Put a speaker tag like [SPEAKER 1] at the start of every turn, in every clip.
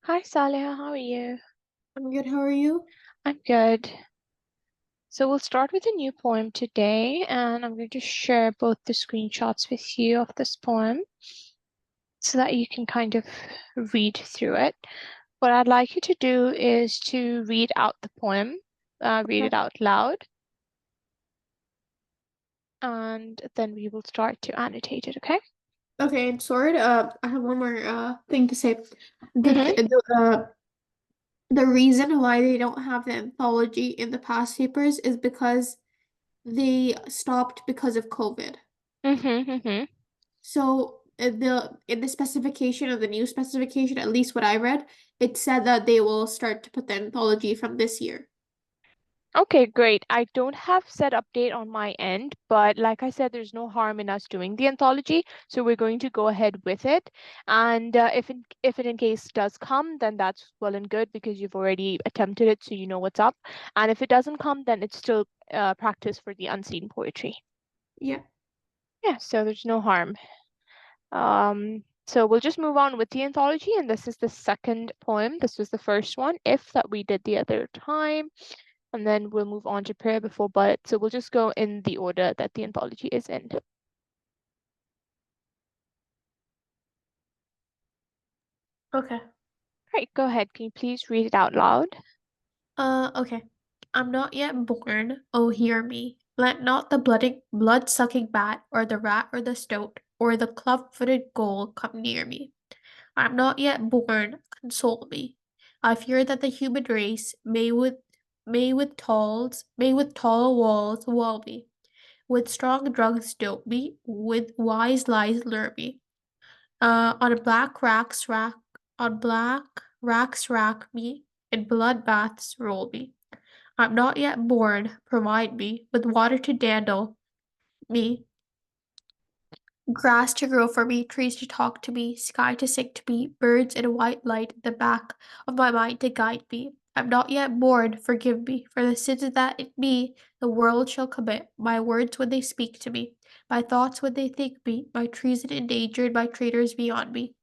[SPEAKER 1] Hi, Saliha, how are you?
[SPEAKER 2] I'm good. How are you?
[SPEAKER 1] I'm good. So we'll start with a new poem today, and I'm going to share both the screenshots with you of this poem so that you can kind of read through it. What I'd like you to do is to read out the poem, read
[SPEAKER 2] Okay.
[SPEAKER 1] it out loud, and then we will start to annotate it, okay?
[SPEAKER 2] Okay, and Sword, I have one more thing to say. The
[SPEAKER 1] Mm-hmm.
[SPEAKER 2] th the reason why they don't have the anthology in the past papers is because they stopped because of COVID.
[SPEAKER 1] Mm-hmm. Mm-hmm.
[SPEAKER 2] So in the specification of the new specification, at least what I read, it said that they will start to put the anthology from this year.
[SPEAKER 1] Okay, great. I don't have set update on my end, but like I said, there's no harm in us doing the anthology, so we're going to go ahead with it. And if it in case does come, then that's well and good because you've already attempted it, so you know what's up. And if it doesn't come, then it's still practice for the unseen poetry.
[SPEAKER 2] Yeah.
[SPEAKER 1] Yeah, so there's no harm. So we'll just move on with the anthology, and this is the second poem. This was the first one, If, that we did the other time. And then we'll move on to prayer before bed. So we'll just go in the order that the anthology is in.
[SPEAKER 2] Okay.
[SPEAKER 1] Right, go ahead. Can you please read it out loud?
[SPEAKER 2] Okay. I'm not yet born, oh hear me. Let not the blood-sucking bat, or the rat, or the stoat, or the club-footed gull come near me. I'm not yet born, console me. I fear that the human race may with tall walls wall me, with strong drugs dope me, with wise lies lure me. On black racks rack on black racks rack me, in blood baths roll me. I'm not yet born, provide me with water to dandle me, grass to grow for me, trees to talk to me, sky to sing to me, birds in a white light at the back of my mind to guide me. I'm not yet born, forgive me, for the sins that in me the world shall commit, my words when they speak to me, my thoughts when they think me, my treason endangered, my traitors beyond me,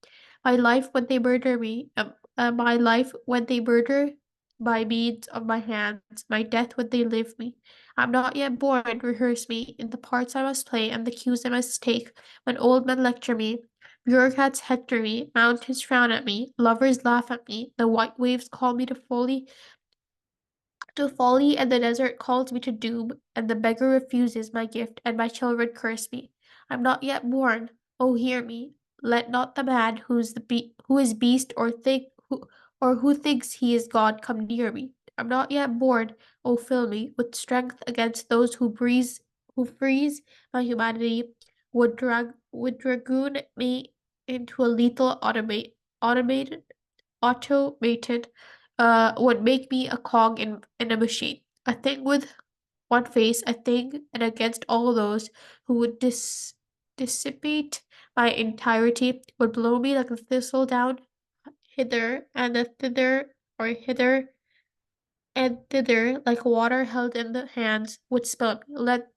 [SPEAKER 2] my life when they murder me, my life when they murder by means of my hands, my death when they live me. I'm not yet born, rehearse me in the parts I must play and the cues I must take when old men lecture me, bureaucrats hector me, mountains frown at me, lovers laugh at me, the white waves call me to folly, and the desert calls me to doom, and the beggar refuses my gift, and my children curse me. I'm not yet born. Oh, hear me. Let not the man who is beast or who thinks he is God come near me. I'm not yet born. Oh, fill me with strength against those who freeze my humanity, would dragoon me into a lethal automated would make me a cog in a machine, a thing with one face, a thing, and against all those who would dissipate my entirety, would blow me like a thistle down hither and thither, or hither and thither, like water held in the hands, would spill me. Let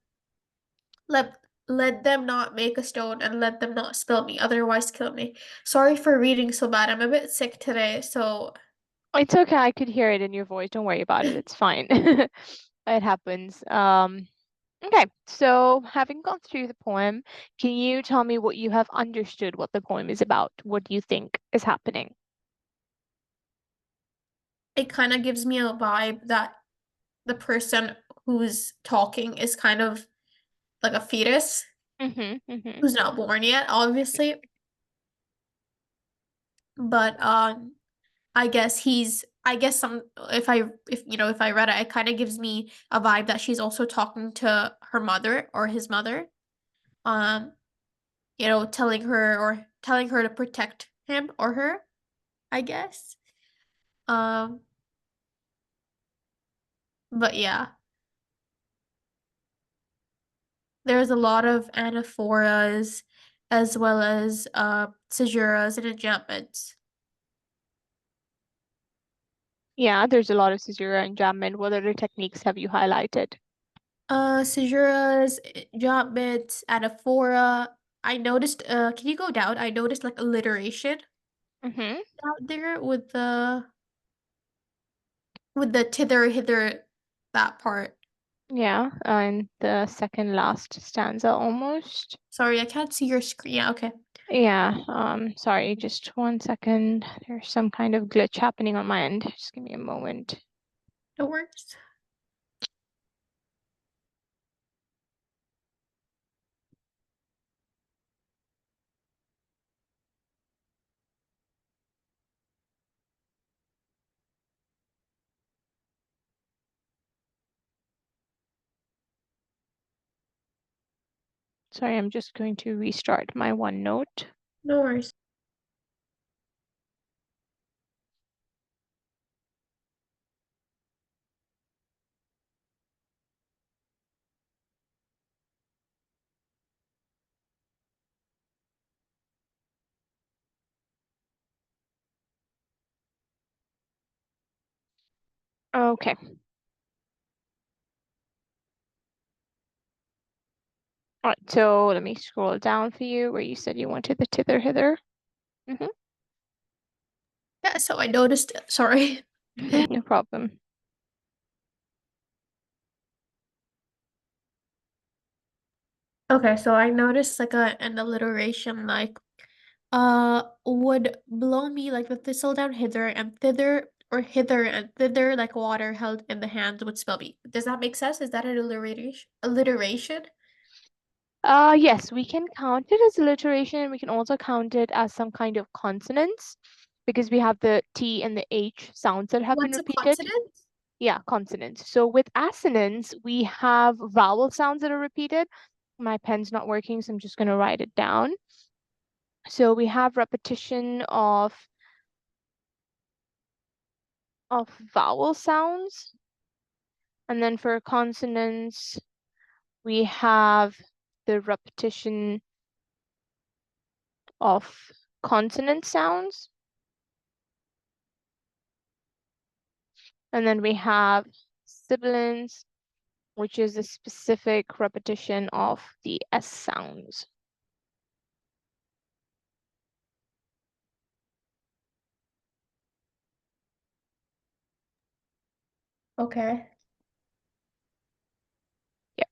[SPEAKER 2] let them not make a stone, and let them not spill me, otherwise kill me. Sorry for reading so bad. I'm a bit sick today, so
[SPEAKER 1] It's okay. I could hear it in your voice. Don't worry about it. It's fine. It happens. Okay. So having gone through the poem, can you tell me what you have understood what the poem is about? What do you think is happening?
[SPEAKER 2] it kind of gives me a vibe that the person who's talking is kind of like a fetus
[SPEAKER 1] Mm-hmm. Mm-hmm.
[SPEAKER 2] who's not born yet, obviously. But I guess some if I read it, it kind of gives me a vibe that she's also talking to her mother or his mother. Um, telling her to protect him or her, I guess. Um, but yeah, there's a lot of anaphoras as well as caesuras and enjambments.
[SPEAKER 1] Yeah, there's a lot of caesura and Jamin. What other techniques have you highlighted?
[SPEAKER 2] Caesuras, enjambments, anaphora. I noticed, can you go down? I noticed like alliteration.
[SPEAKER 1] Mm-hmm.
[SPEAKER 2] out there with the tither hither, that part.
[SPEAKER 1] Yeah, and the second last stanza almost.
[SPEAKER 2] Sorry, I can't see your screen. Yeah, okay.
[SPEAKER 1] Yeah, sorry, just 1 second. There's some kind of glitch happening on my end. Just give me a moment.
[SPEAKER 2] No worries.
[SPEAKER 1] Sorry, I'm just going to restart my OneNote.
[SPEAKER 2] No worries.
[SPEAKER 1] Okay. All right, so let me scroll down for you where you said you wanted the tither hither. Mm-hmm.
[SPEAKER 2] Yeah, so I noticed, sorry.
[SPEAKER 1] No problem.
[SPEAKER 2] Okay, so I noticed like an alliteration like would blow me like the thistle down hither and thither, or hither and thither like water held in the hand would spill me. Does that make sense? Is that an alliteration? Alliteration?
[SPEAKER 1] Yes, we can count it as alliteration, and we can also count it as some kind of consonants because we have the T and the H sounds that have been
[SPEAKER 2] What's a
[SPEAKER 1] repeated.
[SPEAKER 2] consonant?
[SPEAKER 1] Yeah, consonants. So with assonance, we have vowel sounds that are repeated. My pen's not working, so I'm just going to write it down. So we have repetition of vowel sounds. And then for consonants, we have the repetition of consonant sounds. And then we have sibilants, which is a specific repetition of the S sounds.
[SPEAKER 2] Okay.
[SPEAKER 1] Yeah.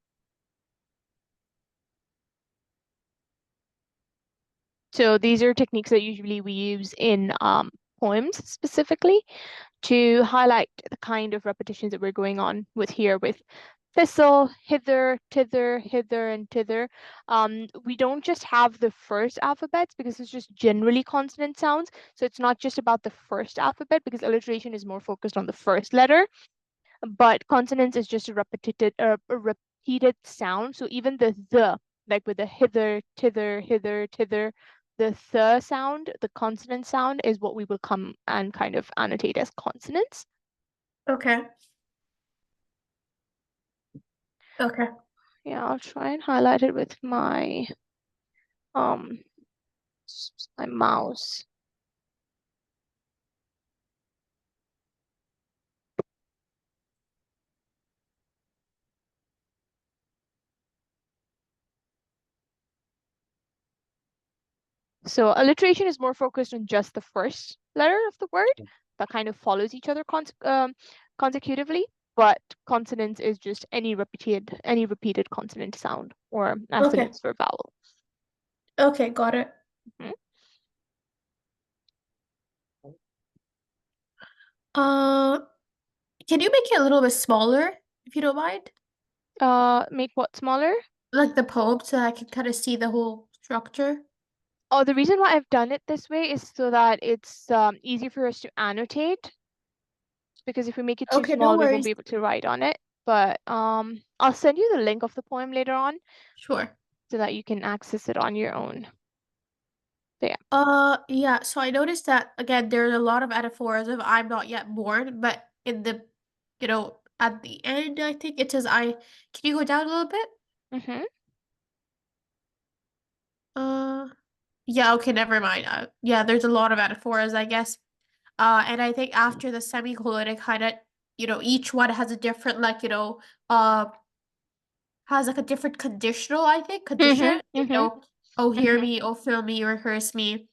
[SPEAKER 1] So these are techniques that usually we use in poems specifically to highlight the kind of repetitions that we're going on with here with thistle, hither, tither, hither, and tither. We don't just have the first alphabets because it's just generally consonant sounds. So it's not just about the first alphabet because alliteration is more focused on the first letter, but consonants is just a repeated sound. So even the, like with the hither, tither, hither, tither, the th sound, the consonant sound is what we will come and kind of annotate as consonants.
[SPEAKER 2] Okay. Okay.
[SPEAKER 1] Yeah, I'll try and highlight it with um my mouse. So alliteration is more focused on just the first letter of the word that kind of follows each other consecutively, but consonants is just any repeated consonant sound, or
[SPEAKER 2] Okay.
[SPEAKER 1] assonance for vowel.
[SPEAKER 2] Okay, got it.
[SPEAKER 1] Mhm.
[SPEAKER 2] Uh, can you make it a little bit smaller if you don't mind?
[SPEAKER 1] Make what smaller?
[SPEAKER 2] Like the poem so I can kind of see the whole structure.
[SPEAKER 1] Oh, the reason why I've done it this way is so that it's easy for us to annotate, because if we make it too
[SPEAKER 2] Okay, no
[SPEAKER 1] small, we won't
[SPEAKER 2] worries.
[SPEAKER 1] be able to write on it. But I'll send you the link of the poem later on
[SPEAKER 2] Sure.
[SPEAKER 1] so that you can access it on your own. So yeah.
[SPEAKER 2] Yeah, so I noticed that again, there's a lot of anaphors of I'm not yet born, but in the, at the end, I think it says can you go down a little bit?
[SPEAKER 1] Mm-hmm.
[SPEAKER 2] Uh, yeah, okay, never mind. Yeah, there's a lot of anaphors, I guess. And I think after the semicolon, it kind of, each one has a different, like, has like a different conditional, I think, condition.
[SPEAKER 1] Mm-hmm. Mm-hmm.
[SPEAKER 2] Oh, hear
[SPEAKER 1] Mm-hmm.
[SPEAKER 2] me, oh, fill me, or curse me.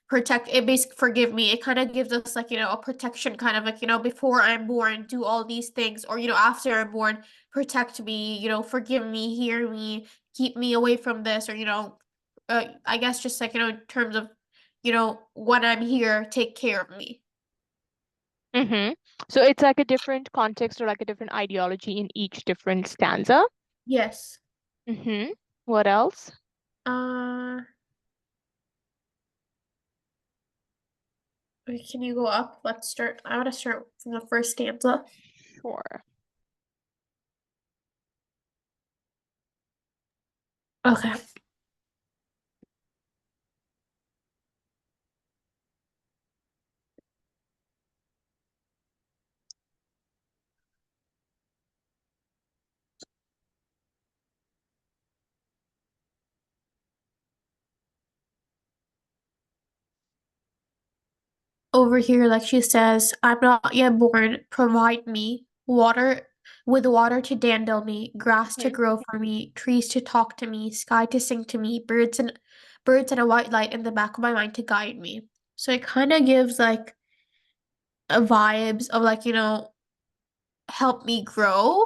[SPEAKER 2] protect it, basically forgive me. It kind of gives us like, a protection kind of like, before I'm born, do all these things, or after I'm born, protect me, forgive me, hear me, keep me away from this, or I guess just like, in terms of, when I'm here, take care of me.
[SPEAKER 1] Mm-hmm. So it's like a different context or like a different ideology in each different stanza.
[SPEAKER 2] Yes.
[SPEAKER 1] Mm-hmm. What else?
[SPEAKER 2] Uh, wait, can you go up? Let's start. I want to start from the first stanza.
[SPEAKER 1] Sure.
[SPEAKER 2] Okay. Over here, like she says, I'm not yet born, provide me water with water to dandle me, grass to
[SPEAKER 1] Mm-hmm.
[SPEAKER 2] grow for me, trees to talk to me, sky to sing to me, birds and a white light in the back of my mind to guide me. So it kind of gives like a vibes of like, help me grow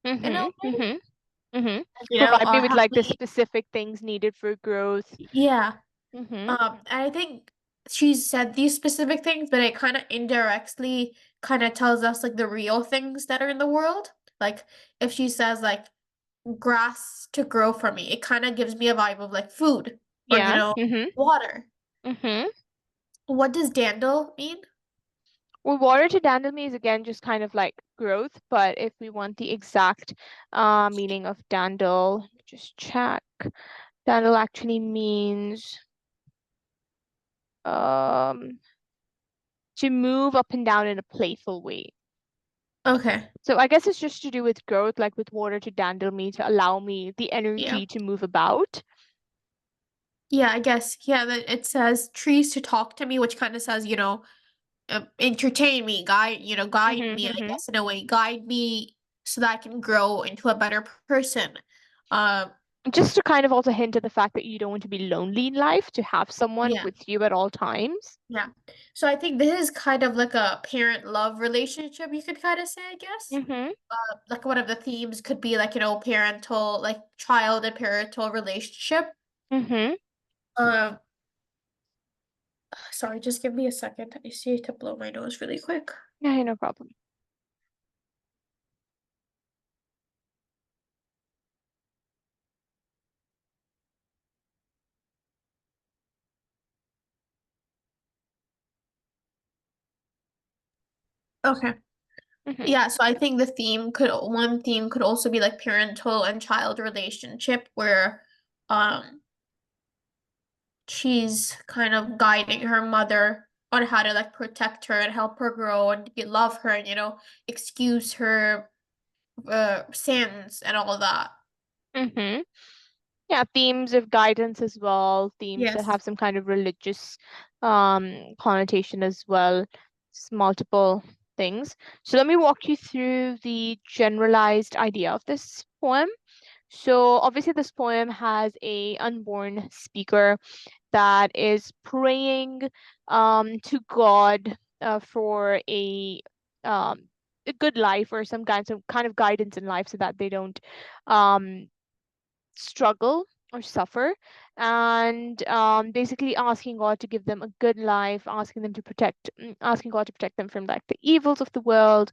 [SPEAKER 2] in a
[SPEAKER 1] Mm-hmm.
[SPEAKER 2] way.
[SPEAKER 1] Mm-hmm. Mm-hmm.
[SPEAKER 2] You know,
[SPEAKER 1] Provide me with
[SPEAKER 2] help
[SPEAKER 1] like the
[SPEAKER 2] me,
[SPEAKER 1] specific things needed for growth.
[SPEAKER 2] yeah.
[SPEAKER 1] Mm-hmm.
[SPEAKER 2] And I think she said these specific things, but it kind of indirectly kind of tells us like the real things that are in the world. Like if she says like grass to grow for me, it kind of gives me a vibe of like food or
[SPEAKER 1] Yeah. Mm-hmm.
[SPEAKER 2] water.
[SPEAKER 1] Mm-hmm.
[SPEAKER 2] What does dandle mean?
[SPEAKER 1] Well, water to dandle me is again just kind of like growth, but if we want the exact meaning of dandle, just check. Dandle actually means um to move up and down in a playful way.
[SPEAKER 2] Okay.
[SPEAKER 1] So I guess it's just to do with growth, like with water to dandle me, to allow me the
[SPEAKER 2] Yeah.
[SPEAKER 1] energy to move about.
[SPEAKER 2] Yeah, I guess. Yeah, that it says trees to talk to me, which kind of says, entertain me, guide
[SPEAKER 1] Mm-hmm,
[SPEAKER 2] me, I
[SPEAKER 1] mm-hmm.
[SPEAKER 2] guess, in a way, guide me so that I can grow into a better person. Um,
[SPEAKER 1] Just to kind of also hint at the fact that you don't want to be lonely in life, to have someone
[SPEAKER 2] yeah,
[SPEAKER 1] with you at all times.
[SPEAKER 2] yeah. So I think this is kind of like a parent love relationship, you could kind of say, I guess.
[SPEAKER 1] Mm-hmm,
[SPEAKER 2] Like one of the themes could be like, parental, like child and parental relationship.
[SPEAKER 1] mm-hmm.
[SPEAKER 2] Um, sorry, just give me a second. I see to blow my nose really quick.
[SPEAKER 1] Yeah, no problem.
[SPEAKER 2] Okay.
[SPEAKER 1] Mm-hmm,
[SPEAKER 2] Yeah, so I think one theme could also be like parental and child relationship where um she's kind of guiding her mother on how to like protect her and help her grow and love her and excuse her sins and all of that.
[SPEAKER 1] mm-hmm. Yeah, themes of guidance as well, themes that
[SPEAKER 2] Yes.
[SPEAKER 1] have some kind of religious connotation as well. It's multiple things. So let me walk you through the generalized idea of this poem. So obviously this poem has a unborn speaker that is praying to God for a good life or some kind of guidance in life so that they don't um struggle or suffer, and basically asking God to give them a good life, asking God to protect them from like the evils of the world,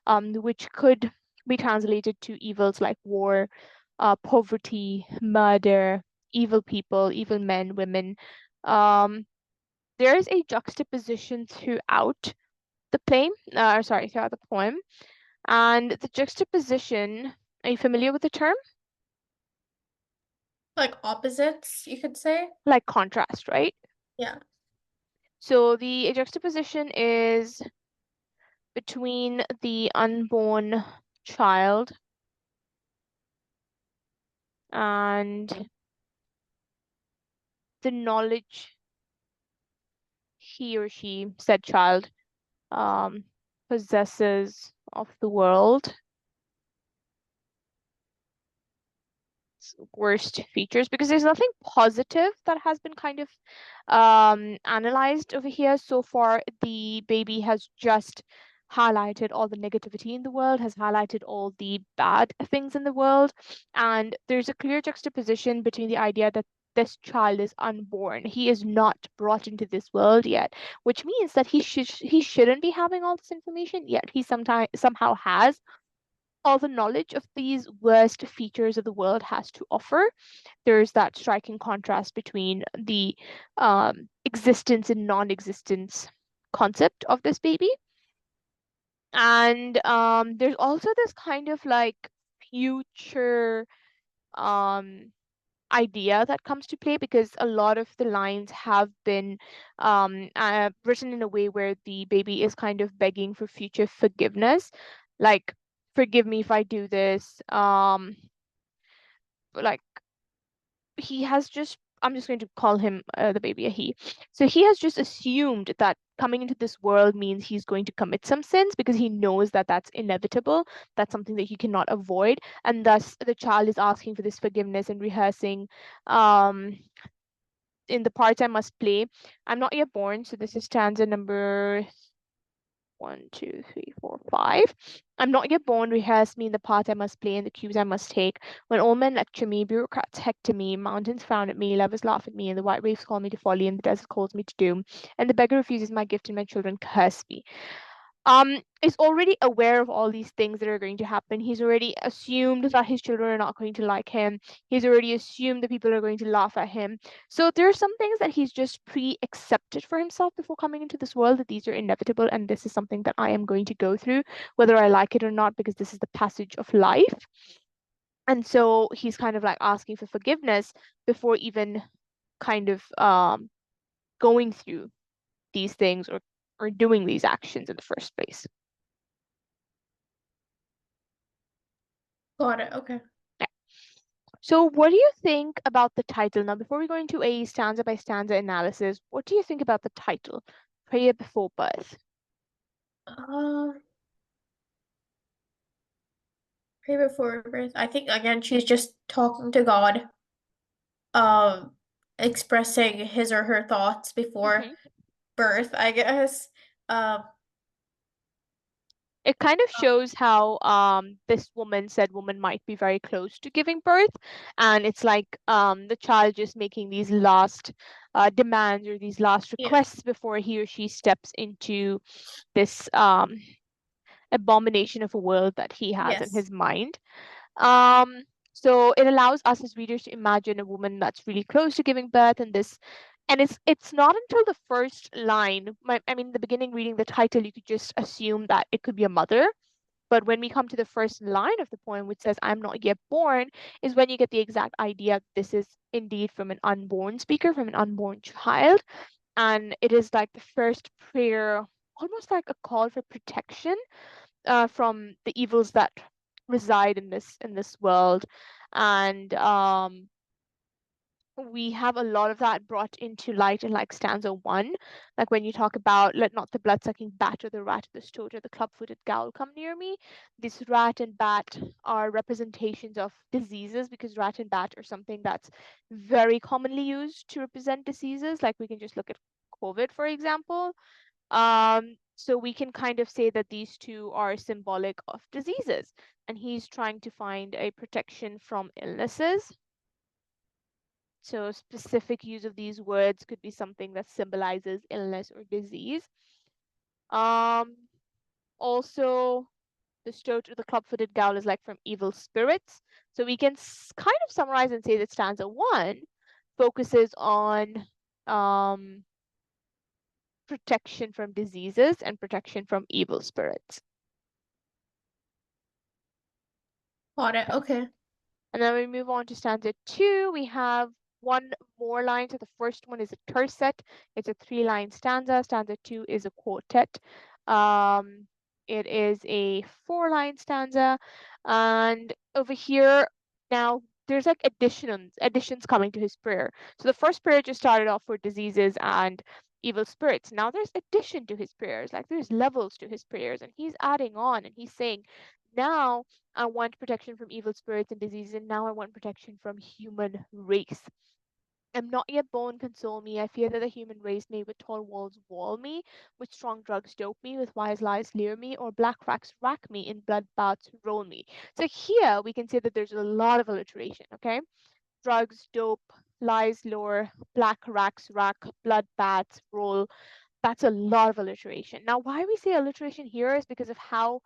[SPEAKER 1] which could be translated to evils like war, poverty, murder, evil people, evil men, women. Um, there is a juxtaposition throughout the play, throughout the poem, and the juxtaposition. Are you familiar with the term?
[SPEAKER 2] Like opposites, you could say.
[SPEAKER 1] Like contrast, right?
[SPEAKER 2] Yeah.
[SPEAKER 1] So the juxtaposition is between the unborn child and the knowledge he or she, said child, um, possesses of the world. worst features, because there's nothing positive that has been kind of analyzed over here so far. The baby has just highlighted all the negativity in the world, has highlighted all the bad things in the world, and there's a clear juxtaposition between the idea that this child is unborn. He is not brought into this world yet, which means that he shouldn't be having all this information, yet he sometimes somehow has all the knowledge of these worst features of the world has to offer. There's that striking contrast between the existence and non-existence concept of this baby. And there's also this kind of like future um, idea that comes to play, because a lot of the lines have been written in a way where the baby is kind of begging for future forgiveness, like, forgive me if I do this. Like, he has just, I'm just going to call him the baby a he. So he has just assumed that coming into this world means he's going to commit some sins, because he knows that that's inevitable. That's something that he cannot avoid. And thus the child is asking for this forgiveness and rehearsing in the parts I must play. I'm not yet born. So this is stanza number 1, 2, 3, 4, 5. I'm not yet born, rehearse me in the part I must play and the cues I must take. When all men lecture me, bureaucrats hector me, mountains frown at me, lovers laugh at me, and the white waves call me to folly, and the desert calls me to doom, and the beggar refuses my gift, and my children curse me. Is already aware of all these things that are going to happen. He's already assumed that his children are not going to like him. He's already assumed that people are going to laugh at him. So there are some things that he's just pre-accepted for himself before coming into this world, that these are inevitable and this is something that I am going to go through, whether I like it or not, because this is the passage of life. And so he's kind of like asking for forgiveness before even kind of going through these things, or doing these actions in the first place.
[SPEAKER 2] Got it. Okay.
[SPEAKER 1] Yeah. So what do you think about the title? Now, before we go into a stanza by stanza analysis, what do you think about the title, Prayer Before Birth?
[SPEAKER 2] Uh, pray before birth. I think again she's just talking to God, um, expressing his or her thoughts before
[SPEAKER 1] Hmm.
[SPEAKER 2] birth, I guess. Um,
[SPEAKER 1] It kind of shows how this woman, said woman, might be very close to giving birth, and it's like the child just making these last demands or these last
[SPEAKER 2] yeah.
[SPEAKER 1] requests before he or she steps into this abomination of a world that he has in
[SPEAKER 2] Yes.
[SPEAKER 1] his mind. Um, so it allows us as readers to imagine a woman that's really close to giving birth, and this, and it's not until the first line, I mean, the beginning reading the title, you could just assume that it could be a mother. But when we come to the first line of the poem, which says, I'm not yet born, is when you get the exact idea this is indeed from an unborn speaker, from an unborn child. And it is like the first prayer, almost like a call for protection from the evils that reside in this world. And we have a lot of that brought into light in like stanza 1, like when you talk about, let not the blood-sucking bat or the rat or the stoat or the club-footed gowl come near me. This rat and bat are representations of diseases, because rat and bat are something that's very commonly used to represent diseases. Like we can just look at COVID, for example. So we can kind of say that these two are symbolic of diseases, and he's trying to find a protection from illnesses. So specific use of these words could be something that symbolizes illness or disease. Um, Also, the stoat or the club-footed gowl is like from evil spirits. So we can kind of summarize and say that stanza 1 focuses on protection from diseases and protection from evil spirits.
[SPEAKER 2] Got it.
[SPEAKER 1] Okay.
[SPEAKER 2] Okay.
[SPEAKER 1] And then we move on to stanza 2. We have one more line. So the first one is a tercet. It's a 3-line stanza. Stanza 2 is a quartet. It is a 4-line stanza. And over here, now there's like additions coming to his prayer. So the first prayer just started off for diseases and evil spirits. Now there's addition to his prayers, like there's levels to his prayers, and he's adding on and he's saying, now I want protection from evil spirits and diseases, and now I want protection from human race. I'm not yet born, console me. I fear that the human race may with tall walls wall me, with strong drugs dope me, with wise lies lure me, or black racks rack me, in blood baths roll me. So here we can see that there's a lot of alliteration, okay? Drugs, dope, lies, lure, black racks rack, blood baths roll. That's a lot of alliteration. Now, why we say alliteration here is because of how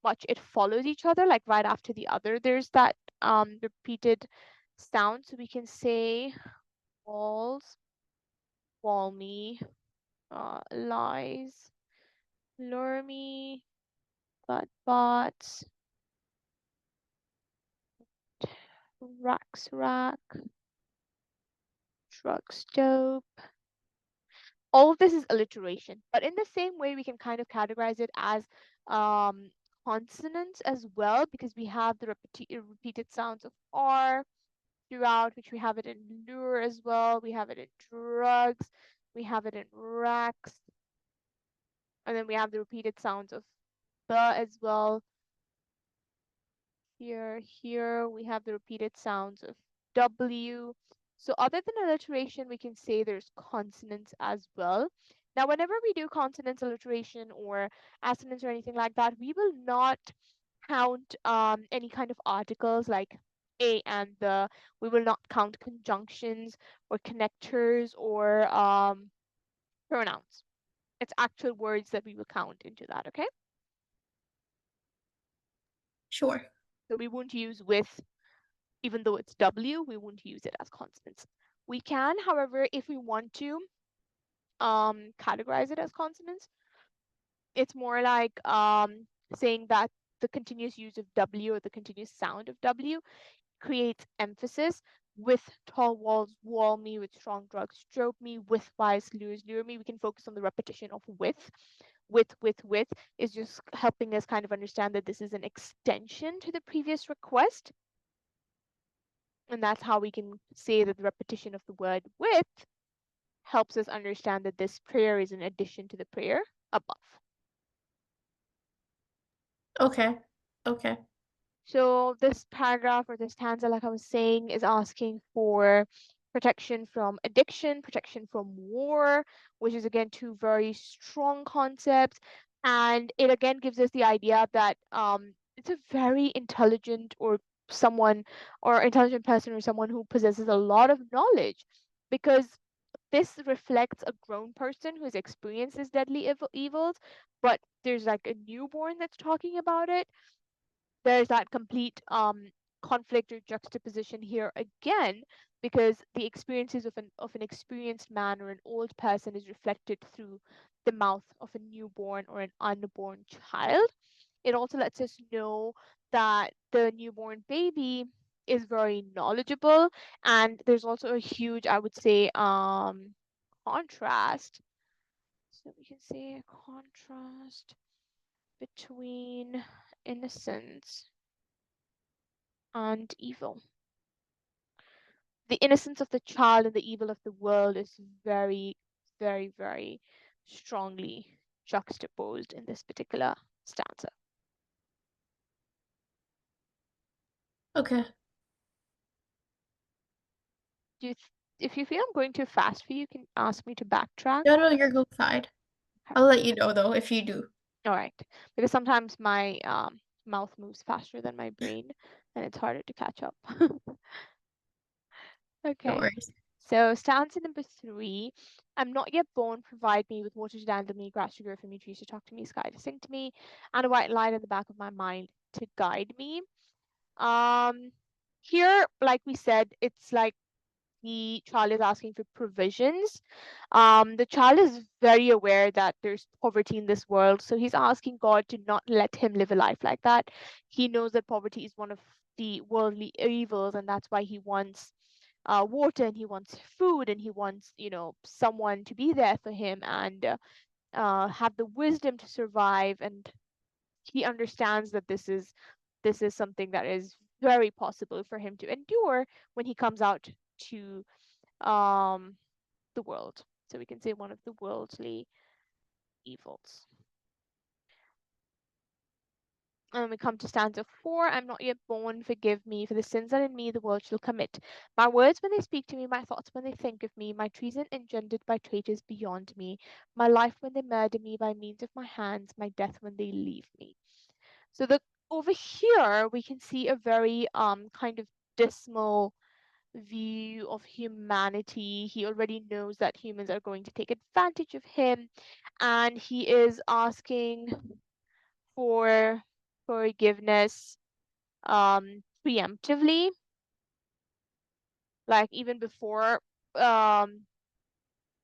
[SPEAKER 1] much it follows each other, like right after the other. There's that repeated sound. So we can say walls, wall me, lies, lure me, blood bots, racks rack, drugs dope. All of this is alliteration, but in the same way, we can kind of categorize it as um, consonants as well, because we have the repeated sounds of R throughout, which we have it in lure as well. We have it in drugs. We have it in racks. And then we have the repeated sounds of the as well. Here we have the repeated sounds of W. So other than alliteration, we can say there's consonants as well. Now, whenever we do consonants, alliteration, or assonance or anything like that, we will not count any kind of articles like a and the. We will not count conjunctions or connectors or pronouns. It's actual words that we will count into that, okay?
[SPEAKER 2] Sure.
[SPEAKER 1] So we won't use with, even though it's W, we won't use it as consonants. We can, however, if we want to categorize it as consonants, it's more like saying that the continuous use of W, or the continuous sound of W, creates emphasis. With tall walls wall me, with strong drugs stroke me, with wise lures lure me. We can focus on the repetition of with is just helping us kind of understand that this is an extension to the previous request. And that's how we can say that the repetition of the word with helps us understand that this prayer is an addition to the prayer above.
[SPEAKER 2] Okay. Okay.
[SPEAKER 1] So this paragraph, or this stanza, like I was saying, is asking for protection from addiction, protection from war, which is again two very strong concepts. And it again gives us the idea that it's a very intelligent, or someone, or intelligent person, or someone who possesses a lot of knowledge, because this reflects a grown person who has experienced these deadly evils, but there's like a newborn that's talking about it. There's that complete conflict or juxtaposition here again, because the experiences of an experienced man or an old person is reflected through the mouth of a newborn or an unborn child. It also lets us know that the newborn baby is very knowledgeable, and there's also a huge, I would say, contrast. So we can say a contrast between innocence and evil. The innocence of the child and the evil of the world is very, very, very strongly juxtaposed in this particular stanza.
[SPEAKER 2] Okay.
[SPEAKER 1] Do you if you feel I'm going too fast for you, you can ask me to backtrack.
[SPEAKER 2] No, no, you're go fine.
[SPEAKER 1] Okay.
[SPEAKER 2] I'll let you know though if you do.
[SPEAKER 1] All right. Because sometimes my mouth moves faster than my brain, and it's harder to catch up.
[SPEAKER 2] No
[SPEAKER 1] Okay.
[SPEAKER 2] worries.
[SPEAKER 1] So stanza number 3. I'm not yet born, provide me with water to dandle me, grass to grow for me, trees to talk to me, sky to sing to me, and a white light in the back of my mind to guide me. Um, Here, like we said, it's like the child is asking for provisions. The child is very aware that there's poverty in this world, so he's asking God to not let him live a life like that. He knows that poverty is one of the worldly evils, and that's why he wants water, and he wants food, and he wants, someone to be there for him, and have the wisdom to survive. And he understands that this is something that is very possible for him to endure when he comes out to um, the world. So we can say one of the worldly evils. And when we come to stanza 4, I'm not yet born, forgive me, for the sins that in me the world shall commit. My words when they speak to me, my thoughts when they think of me, my treason engendered by traitors beyond me, my life when they murder me by means of my hands, my death when they leave me. So over here we can see a very kind of dismal view of humanity. He already knows that humans are going to take advantage of him, and he is asking for forgiveness preemptively, like even before um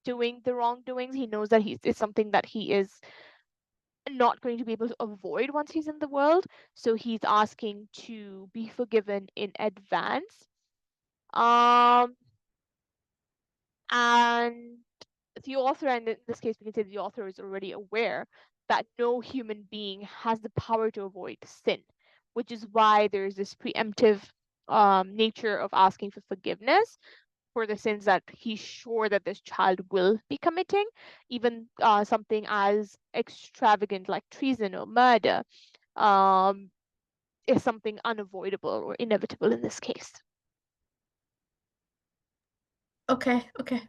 [SPEAKER 1] doing the wrongdoings. He knows that it's something that he is not going to be able to avoid once he's in the world, so he's asking to be forgiven in advance. And the author, and in this case we can say the author is already aware that no human being has the power to avoid sin, which is why there's this preemptive nature of asking for forgiveness for the sins that he's sure that this child will be committing, even something as extravagant like treason or murder is something unavoidable or inevitable in this case.
[SPEAKER 2] Okay.
[SPEAKER 1] Okay,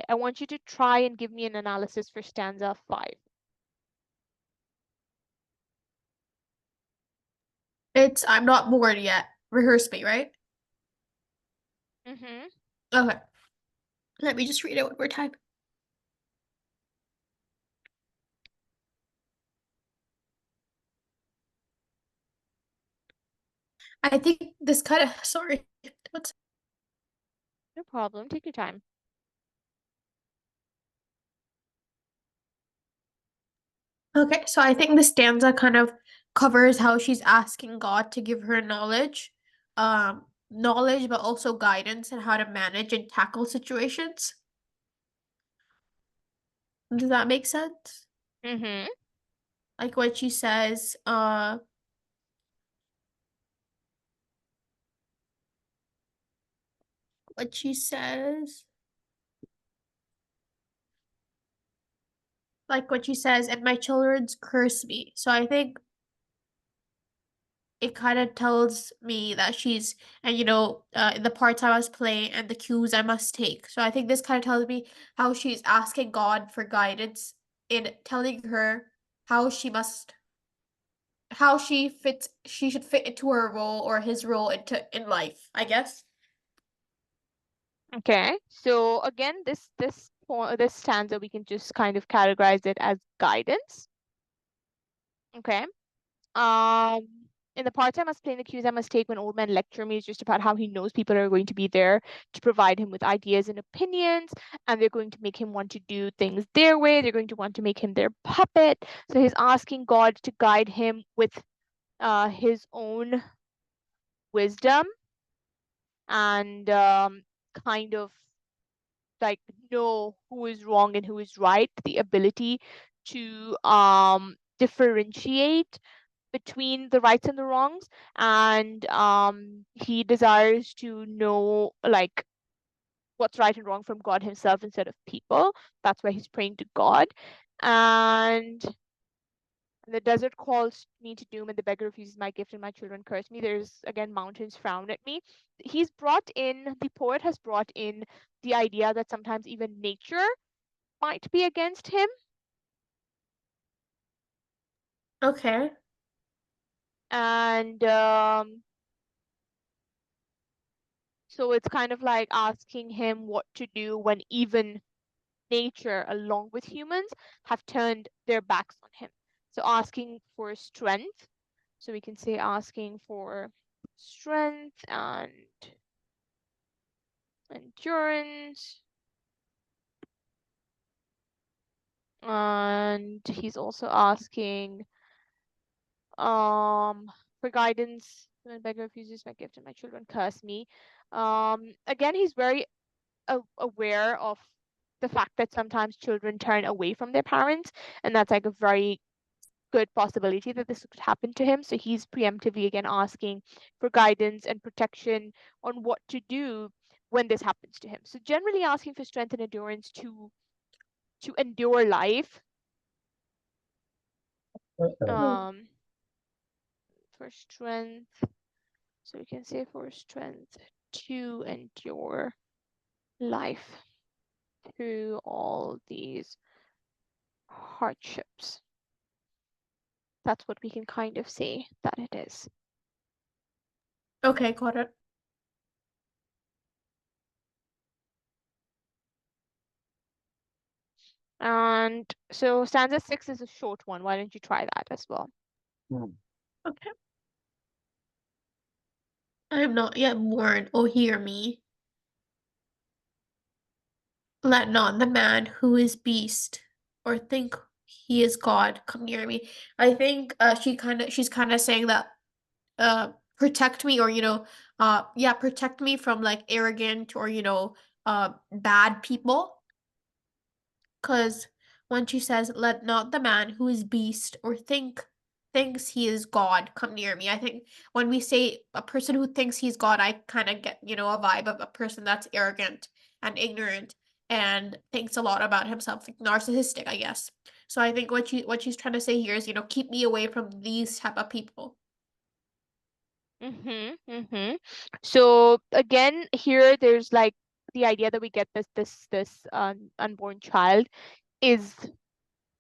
[SPEAKER 1] I want you to try and give me an analysis for stanza 5.
[SPEAKER 2] It's I'm not bored yet. Rehearse me, right?
[SPEAKER 1] Mm-hmm.
[SPEAKER 2] Okay. Let me just read it one more time. I think this kind of sorry. What's
[SPEAKER 1] No problem. Take your time.
[SPEAKER 2] Okay, so I think the stanza kind of covers how she's asking God to give her knowledge, but also guidance and how to manage and tackle situations. Does that make sense?
[SPEAKER 1] Mm-hmm.
[SPEAKER 2] Like what she says, what she says, and my children's curse me. So I think it kind of tells me that she's, and the parts I must play and the cues I must take. So I think this kind of tells me how she's asking God for guidance in telling her how she must, she should fit into her role or his role in life, I guess.
[SPEAKER 1] Okay. So again, this stanza we can just kind of categorize it as guidance. Okay. Um, in the parts I must play, in the cues I must take when old men lecture me is just about how he knows people are going to be there to provide him with ideas and opinions, and they're going to make him want to do things their way. They're going to want to make him their puppet. So he's asking God to guide him with his own wisdom and kind of like know who is wrong and who is right, the ability to differentiate between the rights and the wrongs, and he desires to know like what's right and wrong from God himself instead of people. That's why he's praying to God. And the desert calls me to doom, and the beggar refuses my gift, and my children curse me. There's again mountains frown at me. The poet has brought in the idea that sometimes even nature might be against him.
[SPEAKER 2] Okay.
[SPEAKER 1] And so it's kind of like asking him what to do when even nature, along with humans, have turned their backs on him. So asking for strength. So we can say asking for strength and endurance. And he's also asking for guidance when beggar refuses my gift and my children curse me. Again, he's very aware of the fact that sometimes children turn away from their parents, and that's like a very good possibility that this could happen to him. So he's preemptively again asking for guidance and protection on what to do when this happens to him. So generally asking for strength and endurance to to endure life.
[SPEAKER 2] Hmm.
[SPEAKER 1] For strength, so we can say for strength to endure life through all these hardships. That's what we can kind of say that it is.
[SPEAKER 2] Okay, got it.
[SPEAKER 1] And so stanza 6 is a short one. Why don't you try that as well?
[SPEAKER 2] Okay. I am not yet born, oh hear me. Let not the man who is beast or think he is God come near me. I think she's kind of saying that protect me, or yeah, protect me from like arrogant or bad people. Because when she says, "Let not the man who is beast or thinks he is God come near me," I think when we say a person who thinks he's God, I kind of get a vibe of a person that's arrogant and ignorant and thinks a lot about himself, like narcissistic, I guess. So I think what she's trying to say here is, keep me away from these type of people.
[SPEAKER 1] So again, here there's like the idea that we get this unborn child is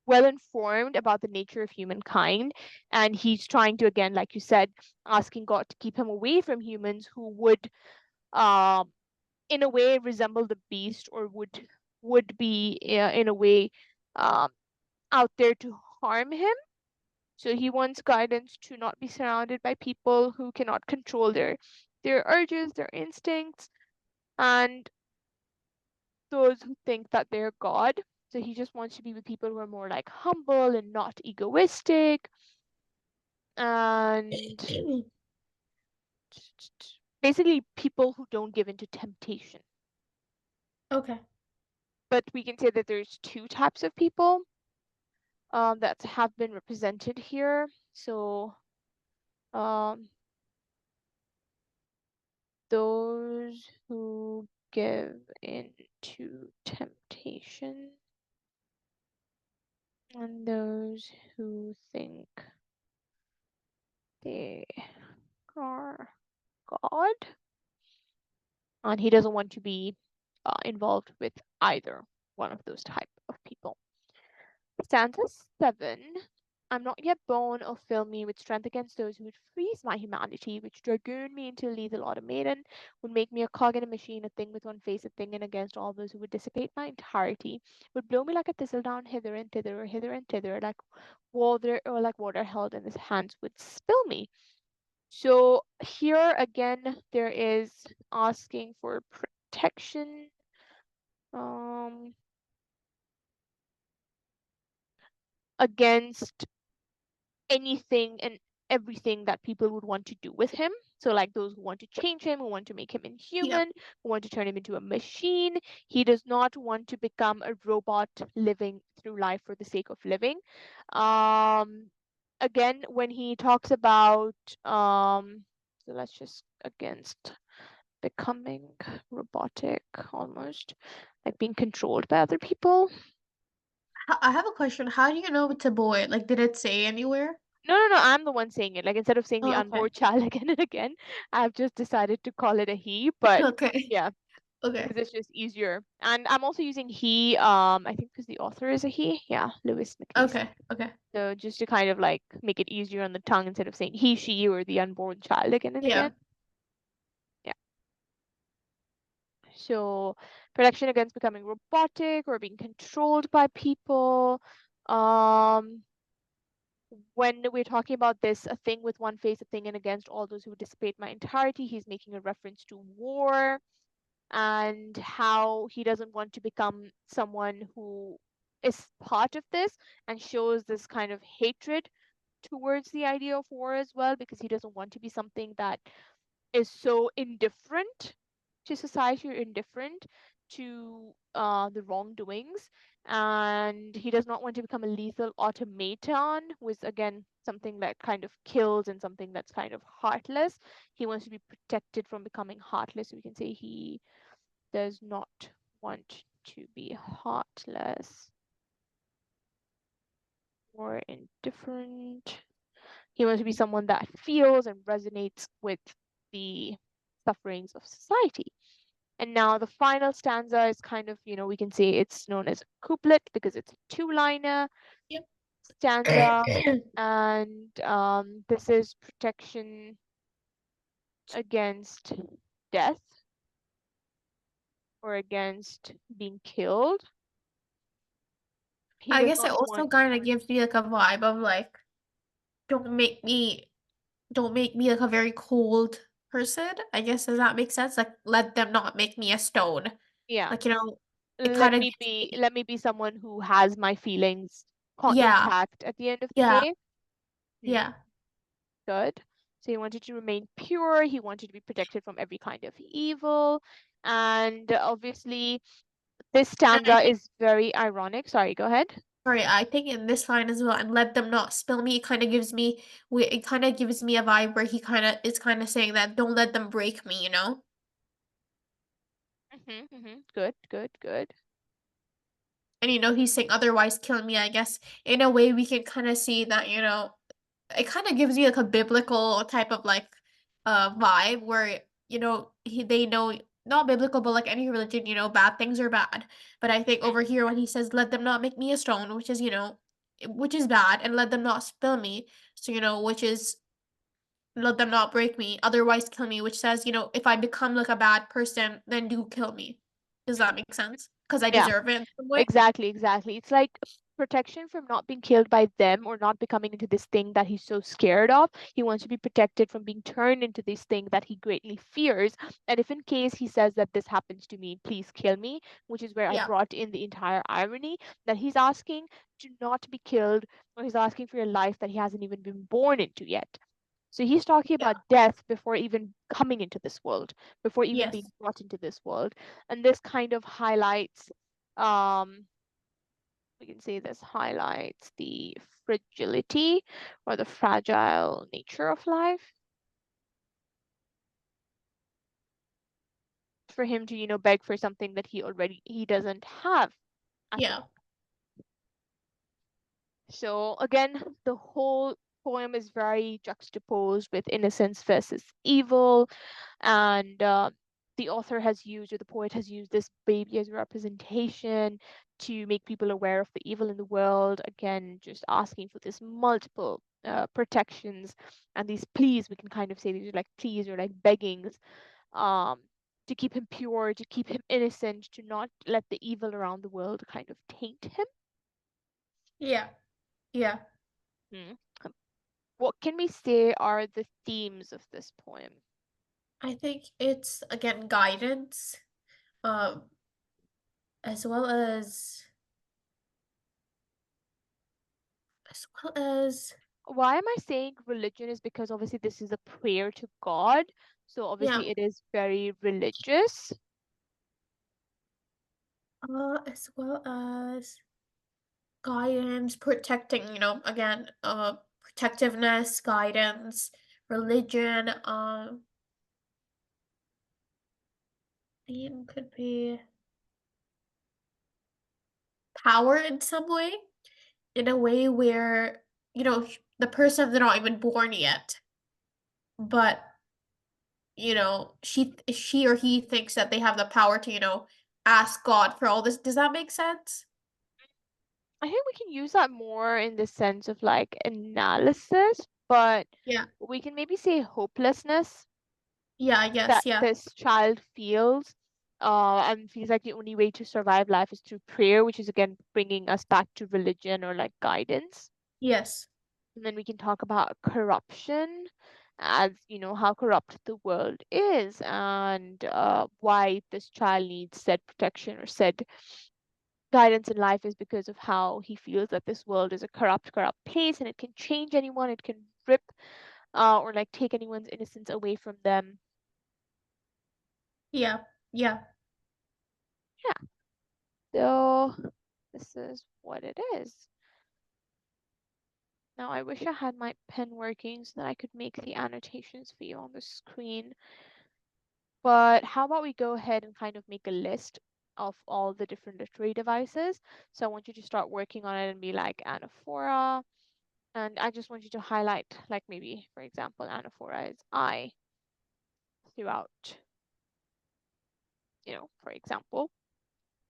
[SPEAKER 1] well informed about the nature of humankind, and he's trying to, again, like you said, asking God to keep him away from humans who would um in a way resemble the beast, or would be in a way um out there to harm him. So he wants guidance to not be surrounded by people who cannot control their urges, their instincts, and those who think that they're God. So he just wants to be with people who are more like humble and not egoistic, and basically people who don't give into temptation.
[SPEAKER 2] Okay.
[SPEAKER 1] But we can say that there's two types of people that have been represented here. So um, those who give into temptation and those who think they are God. And he doesn't want to be involved with either one of those type of people. Stanza 7. I'm not yet born, or fill me with strength against those who would freeze my humanity, which dragoon me into a lethal automaton, would make me a cog in a machine, a thing with one face, a thing, and against all those who would dissipate my entirety, would blow me like a thistledown hither and thither, or hither and thither, like water held in his hands would spill me. So here again, there is asking for protection um, against anything and everything that people would want to do with him. So, like those who want to change him, who want to make him
[SPEAKER 2] Yep.
[SPEAKER 1] inhuman, who want to turn him into a machine. He does not want to become a robot living through life for the sake of living. Um, Again, when he talks about, so let's just against becoming robotic, almost like being controlled by other people.
[SPEAKER 2] I have a question. How do you know it's a boy? Like, did it say anywhere?
[SPEAKER 1] No, I'm the one saying it. Like instead of saying the
[SPEAKER 2] Oh, okay.
[SPEAKER 1] unborn child again and again, I've just decided to call it a he. But
[SPEAKER 2] Okay.
[SPEAKER 1] yeah,
[SPEAKER 2] Okay.
[SPEAKER 1] because it's just easier. And I'm also using he, I think because the author is a he. Yeah, Louis MacNeice.
[SPEAKER 2] Okay. Okay.
[SPEAKER 1] So just to kind of like make it easier on the tongue instead of saying he, she, or the unborn child again and again.
[SPEAKER 2] Yeah.
[SPEAKER 1] Yeah. So protection against becoming robotic or being controlled by people. Um, when we're talking about this, a thing with one face, a thing, and against all those who dissipate my entirety, he's making a reference to war and how he doesn't want to become someone who is part of this, and shows this kind of hatred towards the idea of war as well, because he doesn't want to be something that is so indifferent to society or indifferent to the wrongdoings. And he does not want to become a lethal automaton, which again something that kind of kills and something that's kind of heartless. He wants to be protected from becoming heartless. So we can say he does not want to be heartless. or indifferent. He wants to be someone that feels and resonates with the sufferings of society. And now the final stanza is kind of, we can say it's known as a couplet because it's a two-liner
[SPEAKER 2] Yep.
[SPEAKER 1] stanza. And this is protection against death or against being killed. He
[SPEAKER 2] I
[SPEAKER 1] does
[SPEAKER 2] guess it
[SPEAKER 1] not
[SPEAKER 2] also
[SPEAKER 1] want,
[SPEAKER 2] kind of gives me like a vibe of like, don't make me don't make me like a very cold person. I guess does that make sense? Like let them not make me a stone.
[SPEAKER 1] yeah,
[SPEAKER 2] Like, it kind of gives me
[SPEAKER 1] let me be someone who has my feelings
[SPEAKER 2] yeah,
[SPEAKER 1] intact at the end of the
[SPEAKER 2] yeah,
[SPEAKER 1] day. Hmm,
[SPEAKER 2] yeah.
[SPEAKER 1] good. So he wanted to remain pure. He wanted to be protected from every kind of evil. And obviously, this
[SPEAKER 2] And I
[SPEAKER 1] stanza
[SPEAKER 2] think
[SPEAKER 1] is very ironic. Sorry, go ahead.
[SPEAKER 2] sorry, I think in this line as well, and let them not spill me, it kind of gives me a vibe where he kind of is kind of saying that don't let them break me, you know?
[SPEAKER 1] Good, good, good.
[SPEAKER 2] And he's saying otherwise kill me, I guess. In a way we can kind of see that, it kind of gives you like a biblical type of like vibe where they know not biblical but like any religion, bad things are bad. But I think
[SPEAKER 1] Mhm.
[SPEAKER 2] over here when he says let them not make me a stone, which is bad, and let them not spill me, so which is let them not break me, otherwise kill me, which says, if I become like a bad person, then do kill me. Does that make sense? Because I
[SPEAKER 1] Yeah.
[SPEAKER 2] deserve it in some way.
[SPEAKER 1] Exactly, exactly. It's like protection from not being killed by them or not becoming into this thing that he's so scared of. He wants to be protected from being turned into this thing that he greatly fears. And if in case he says that this happens to me, please kill me, which is where I
[SPEAKER 2] Yeah,
[SPEAKER 1] brought in the entire irony that he's asking to not be killed, or he's asking for a life that he hasn't even been born into yet. So he's talking
[SPEAKER 2] yeah,
[SPEAKER 1] about death before even coming into this world, before even being
[SPEAKER 2] yes,
[SPEAKER 1] brought into this world. And this kind of highlights, um, we can say this highlights the fragility or the fragile nature of life. For him to, beg for something that he doesn't have at
[SPEAKER 2] yeah,
[SPEAKER 1] all. So again, the whole poem is very juxtaposed with innocence versus evil, and the author has used, or the poet has used, this baby as a representation to make people aware of the evil in the world. Again, just asking for this multiple protections and these pleas. We can kind of say these are like pleas or like beggings, um, to keep him pure, to keep him innocent, to not let the evil around the world kind of taint him.
[SPEAKER 2] yeah, yeah.
[SPEAKER 1] Hmm. What can we say are the themes of this poem?
[SPEAKER 2] I think it's again guidance, um, as well as
[SPEAKER 1] Why am I saying religion is because obviously this is a prayer to God. So
[SPEAKER 2] yeah,
[SPEAKER 1] obviously it is very religious.
[SPEAKER 2] as well as guidance, protecting, again, protectiveness, guidance, religion, theme could be power in some way, in a way where, the person they're not even born yet, but she or he thinks that they have the power to, ask God for all this. Does that make sense?
[SPEAKER 1] I think we can use that more in the sense of like analysis, but
[SPEAKER 2] Yeah.
[SPEAKER 1] we can maybe say hopelessness
[SPEAKER 2] Yeah, I guess.
[SPEAKER 1] that
[SPEAKER 2] Yeah.
[SPEAKER 1] this child feels, and feels like the only way to survive life is through prayer, which is again bringing us back to religion or like guidance.
[SPEAKER 2] Yes.
[SPEAKER 1] And then we can talk about corruption, as how corrupt the world is, and why this child needs said protection or said guidance in life is because of how he feels that this world is a corrupt place, and it can change anyone, it can rip or like take anyone's innocence away from them.
[SPEAKER 2] Yeah. Yeah.
[SPEAKER 1] Yeah, so this is what it is. Now I wish I had my pen working so that I could make the annotations for you on the screen. But how about we go ahead and kind of make a list of all the different literary devices. So I want you to start working on it and be like anaphora. And I just want you to highlight, like maybe, for example, anaphora is I throughout, for example.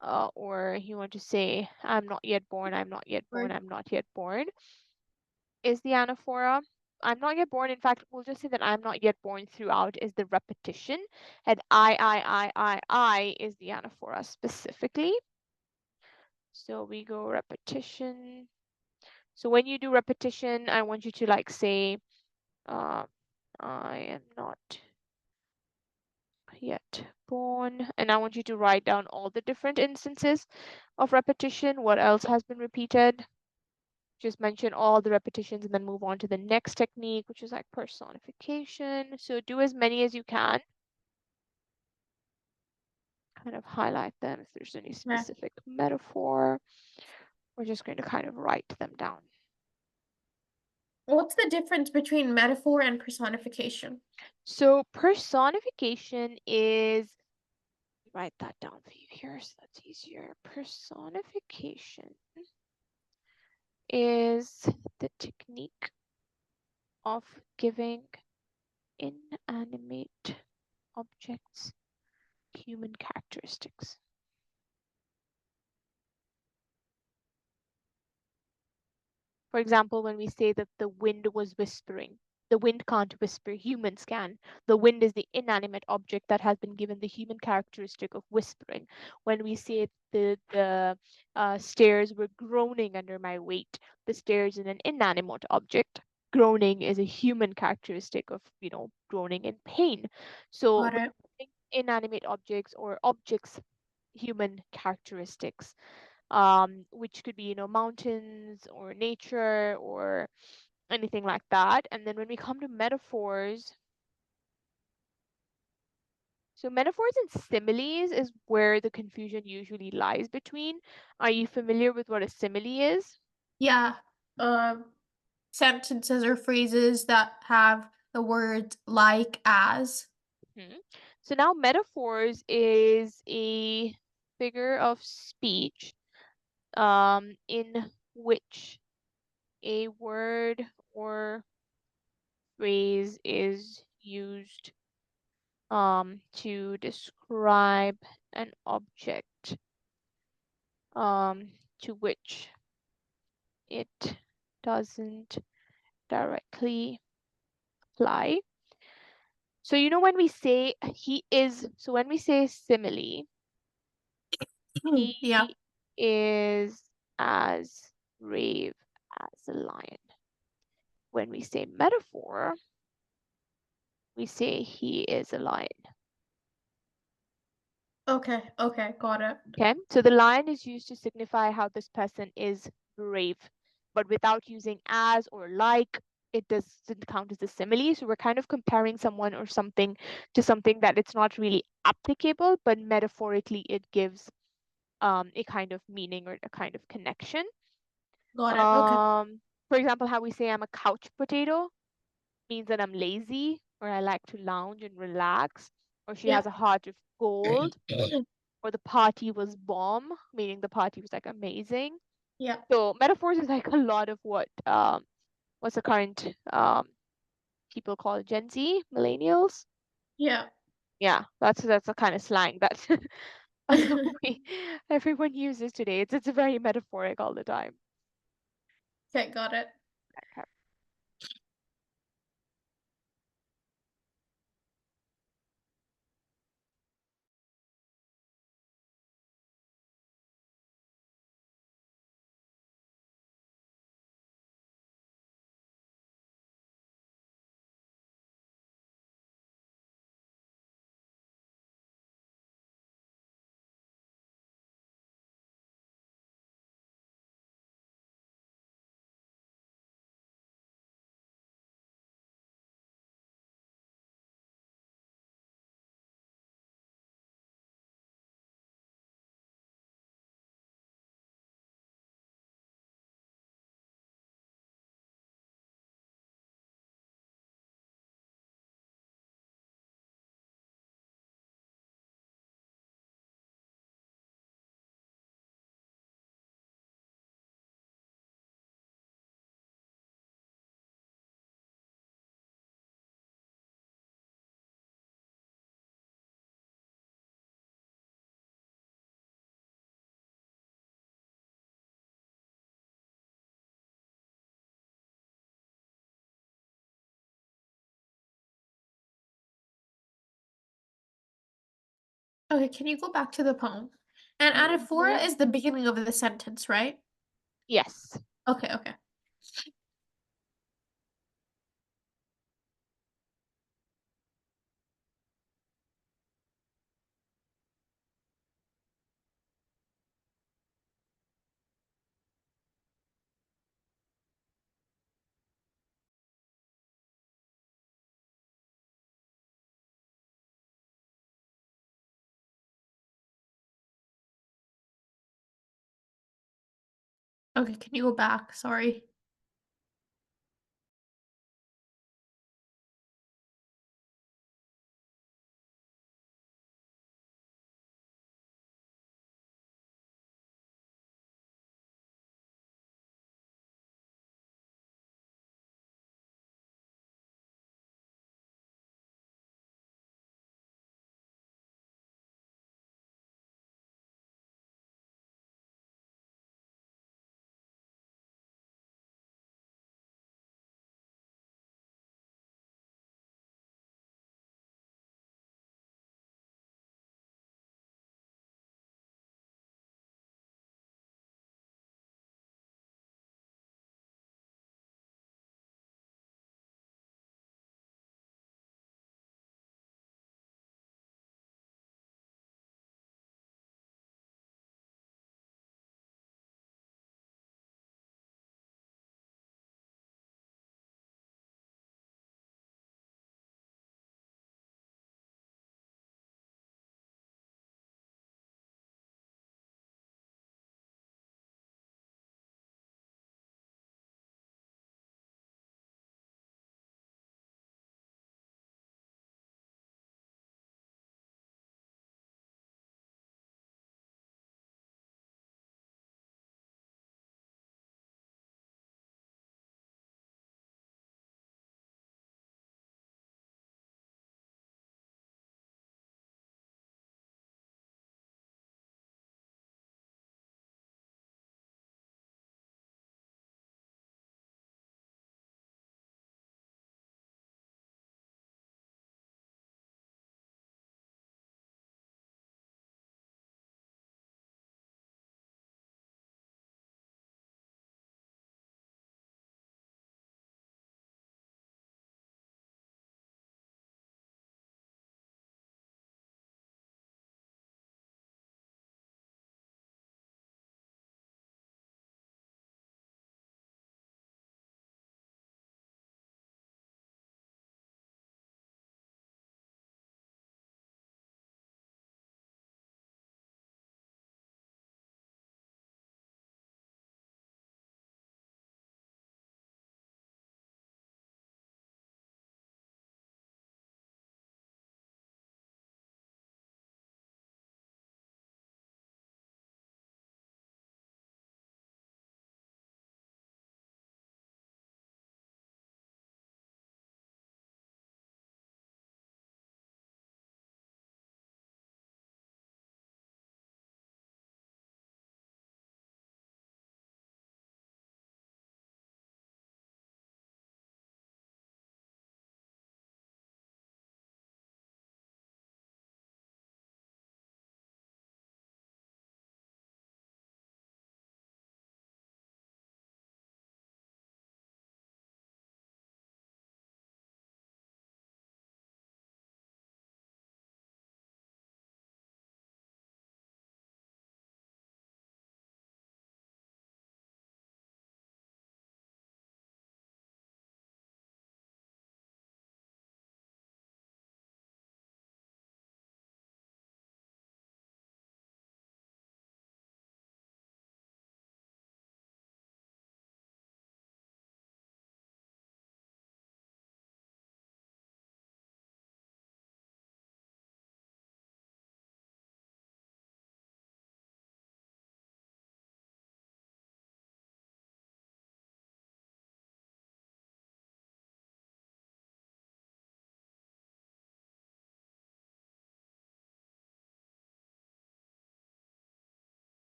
[SPEAKER 1] Or you want to say, I'm not yet born, I'm not yet born,
[SPEAKER 2] Word.
[SPEAKER 1] I'm not yet born is the anaphora. I'm not yet born. In fact, we'll just say that I'm not yet born throughout is the repetition, and I is the anaphora specifically. So we go repetition. So when you do repetition, I want you to like say, I am not yet born, and I want you to write down all the different instances of repetition. What else has been repeated? Just mention all the repetitions and then move on to the next technique, which is like personification. So do as many as you can. Kind of highlight them if there's any specific metaphor. We're just going to kind of write them down.
[SPEAKER 2] What's the difference between metaphor and personification?
[SPEAKER 1] So personification is, write that down for you here so that's easier. Personification is the technique of giving inanimate objects human characteristics. For example, when we say that the wind was whispering, the wind can't whisper, humans can. The wind is the inanimate object that has been given the human characteristic of whispering. When we say the stairs were groaning under my weight, the stairs is an inanimate object. Groaning is a human characteristic of, groaning in pain. So
[SPEAKER 2] Got it.
[SPEAKER 1] inanimate objects or objects, human characteristics, which could be, mountains or nature or anything like that. And then when we come to metaphors, so metaphors and similes is where the confusion usually lies between. Are you familiar with what a simile is?
[SPEAKER 2] Yeah. Sentences or phrases that have the words like as.
[SPEAKER 1] Hmm. So now metaphors is a figure of speech in which a word or phrase is used to describe an object to which it doesn't directly apply. So when we say he is, so when we say simile,
[SPEAKER 2] Yeah.
[SPEAKER 1] he is as brave as a lion. When we say metaphor, we say he is a lion.
[SPEAKER 2] Okay. Okay. Got it.
[SPEAKER 1] Okay, so the lion is used to signify how this person is brave, but without using as or like, it doesn't count as a simile. So we're kind of comparing someone or something to something that it's not really applicable, but metaphorically it gives a kind of meaning or a kind of connection.
[SPEAKER 2] Got it. Okay.
[SPEAKER 1] For example, how we say I'm a couch potato means that I'm lazy or I like to lounge and relax, or she
[SPEAKER 2] Yeah.
[SPEAKER 1] has a heart of gold, or the party was bomb, meaning the party was like amazing.
[SPEAKER 2] Yeah.
[SPEAKER 1] So metaphors is like a lot of what's the current people call Gen Z, millennials.
[SPEAKER 2] Yeah.
[SPEAKER 1] Yeah, that's a kind of slang that we, everyone uses today. It's very metaphoric all the time.
[SPEAKER 2] Okay. Got it.
[SPEAKER 1] Okay.
[SPEAKER 2] Okay, can you go back to the poem? And anaphora is the beginning of the sentence, right?
[SPEAKER 1] Yes.
[SPEAKER 2] Okay, okay. Okay, can you go back? Sorry.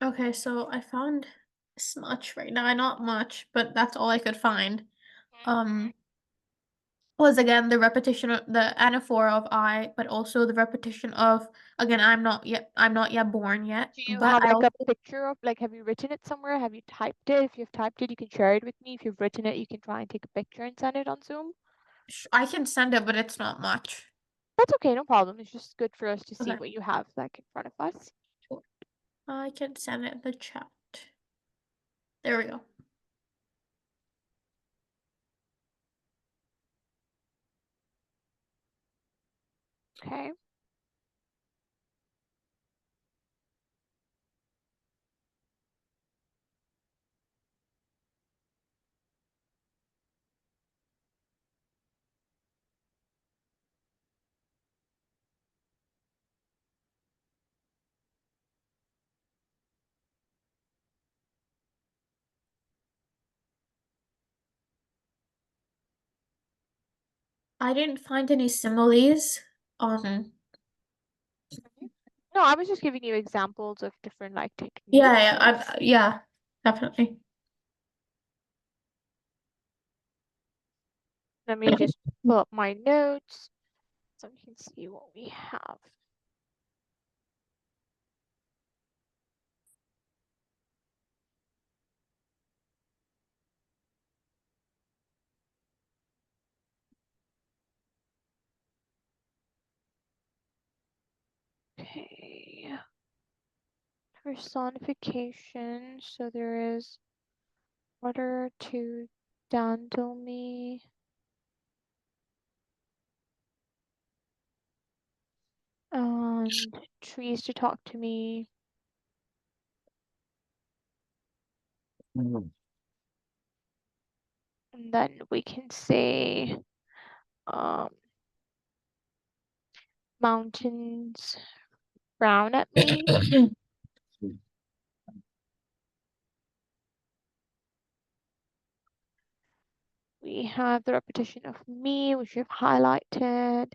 [SPEAKER 2] Okay, so I found this much right now. Not much, but that's all I could find. Um, was again the repetition of the anaphora of I, but also the repetition of again I'm not yet born yet.
[SPEAKER 1] Do you
[SPEAKER 2] But
[SPEAKER 1] have
[SPEAKER 2] I
[SPEAKER 1] like
[SPEAKER 2] also
[SPEAKER 1] a picture of, like, have you written it somewhere? Have you typed it? If you've typed it, you can share it with me. If you've written it, you can try and take a picture and send it on Zoom.
[SPEAKER 2] I can send it, but it's not much.
[SPEAKER 1] That's okay, no problem. It's just good for us to see
[SPEAKER 2] Okay,
[SPEAKER 1] what you have like in front of us.
[SPEAKER 2] sure. I can send it in the chat. There we go.
[SPEAKER 1] Okay.
[SPEAKER 2] I didn't find any similes.
[SPEAKER 1] Mhm. No, I was just giving you examples of different like
[SPEAKER 2] Yeah,
[SPEAKER 1] techniques.
[SPEAKER 2] yeah, definitely.
[SPEAKER 1] Let me just pull up my notes so we can see what we have. Okay. Personification. So there is water to dandle me. And trees to talk to me.
[SPEAKER 3] Mhm.
[SPEAKER 1] And then we can say mountains frown at me. We have the repetition of me, which we've highlighted.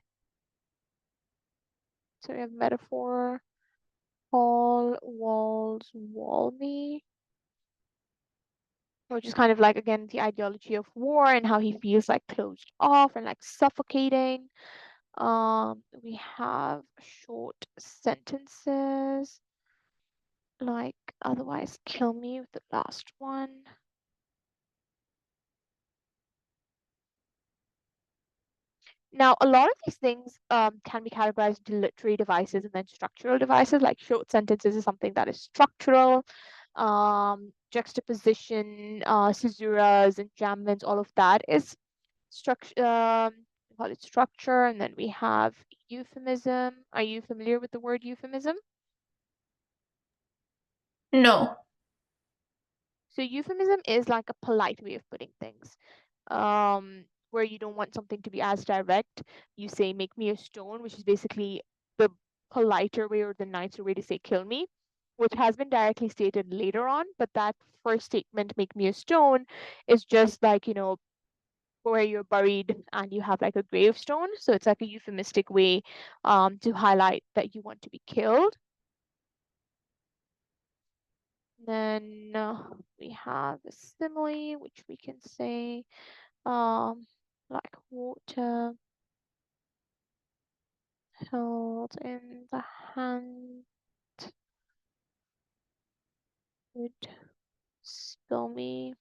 [SPEAKER 1] So we have metaphor, hall, walls, wall me, which is kind of like, again, the ideology of war and how he feels like closed off and like suffocating. We have short sentences, like otherwise kill me with the last one. Now, a lot of these things can be categorized into literary devices and then structural devices, like short sentences is something that is structural. Juxtaposition, caesuras, enjambments, all of that is structure. We call it structure. And then we have euphemism. Are you familiar with the word euphemism?
[SPEAKER 2] No.
[SPEAKER 1] So euphemism is like a polite way of putting things. Where you don't want something to be as direct, you say make me a stone, which is basically the politer way or the nicer way to say kill me, which has been directly stated later on, but that first statement, make me a stone, is just like, where you're buried and you have like a gravestone. So it's like a euphemistic way to highlight that you want to be killed. Then we have a simile, which we can say like water held in the hand would spill me.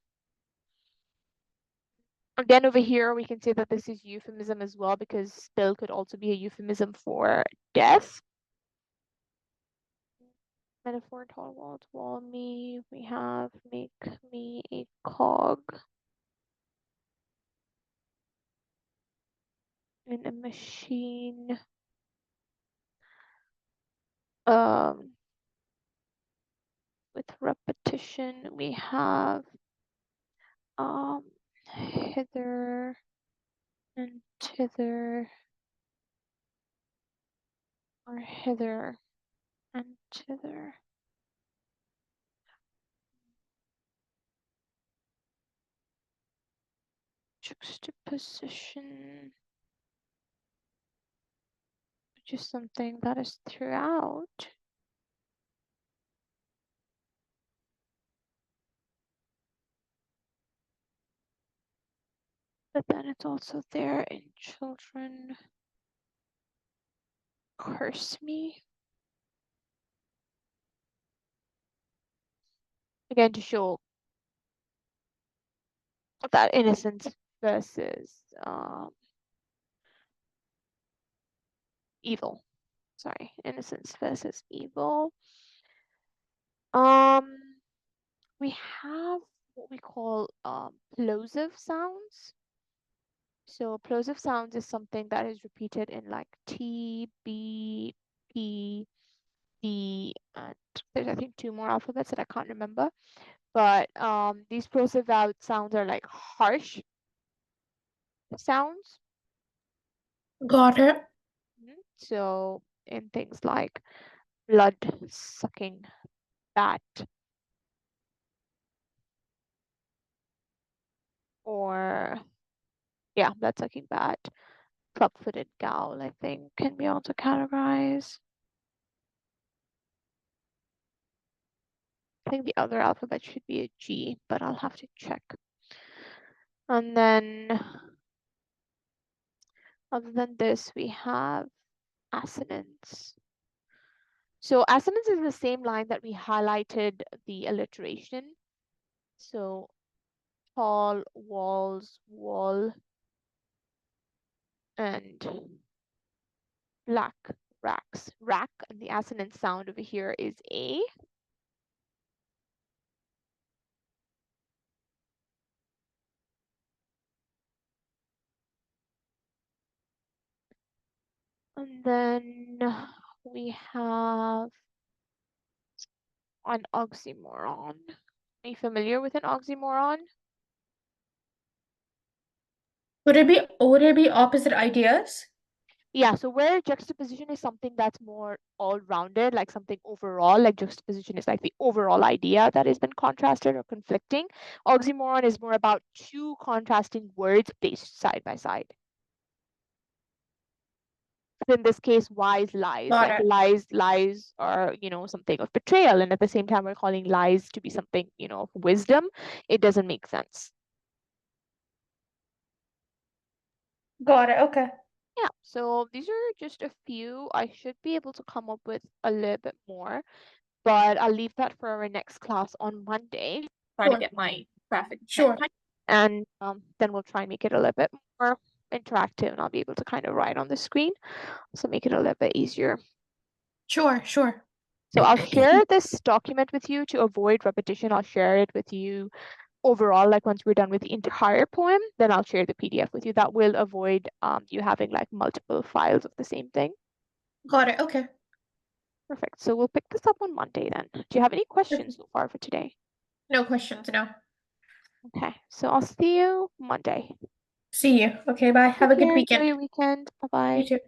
[SPEAKER 1] Again, over here, we can say that this is euphemism as well, because spill could also be a euphemism for death. Metaphor, tall walls, wall me. We have make me a cog in a machine. Um, with repetition, we have hither and thither, or hither and thither. Juxtaposition, which is something that is throughout. but then it's also there in children. Curse me. Again, to show that innocence versus evil. Sorry, innocence versus evil. We have what we call plosive sounds. So plosive sounds is something that is repeated in like T, B, P, D, and there's I think 2 more alphabets that I can't remember. But these plosive sounds are like harsh sounds.
[SPEAKER 2] Got it.
[SPEAKER 1] So in things like blood sucking bat, or yeah, blood sucking bat, club-footed gowl, I think can be also categorized. I think the other alphabet should be a G, but I'll have to check. And then other than this, we have assonance. So assonance is the same line that we highlighted the alliteration. So tall, walls, wall, and black, racks. Rack, and the assonance sound over here is A. And then we have an oxymoron. Are you familiar with an oxymoron?
[SPEAKER 2] Would it be opposite ideas?
[SPEAKER 1] Yeah, so where juxtaposition is something that's more all-rounded, like something overall, like juxtaposition is like the overall idea that has been contrasted or conflicting. Oxymoron is more about 2 contrasting words placed side by side. In this case, wise lies.
[SPEAKER 2] Got
[SPEAKER 1] Like
[SPEAKER 2] it.
[SPEAKER 1] lies are, something of betrayal, and at the same time we're calling lies to be something, of wisdom. It doesn't make sense.
[SPEAKER 2] Got it. Okay.
[SPEAKER 1] Yeah, so these are just a few. I should be able to come up with a little bit more, but I'll leave that for our next class on Monday. Try to
[SPEAKER 2] Sure.
[SPEAKER 1] get my graphic
[SPEAKER 2] Sure.
[SPEAKER 1] and then we'll try and make it a little bit more interactive, and I'll be able to kind of write on the screen, so make it a little bit easier.
[SPEAKER 2] Sure.
[SPEAKER 1] So I'll share this document with you to avoid repetition. I'll share it with you overall, like once we're done with the entire poem, then I'll share the PDF with you. That will avoid you having like multiple files of the same thing.
[SPEAKER 2] Got it. Okay.
[SPEAKER 1] Perfect. So we'll pick this up on Monday then. Do you have any questions so far for today?
[SPEAKER 2] No questions. No.
[SPEAKER 1] Okay, so I'll see you Monday.
[SPEAKER 2] See you. Okay. Bye. Have a
[SPEAKER 1] Take
[SPEAKER 2] good
[SPEAKER 1] care. Enjoy
[SPEAKER 2] weekend.
[SPEAKER 1] your weekend. Bye-bye.
[SPEAKER 2] You too.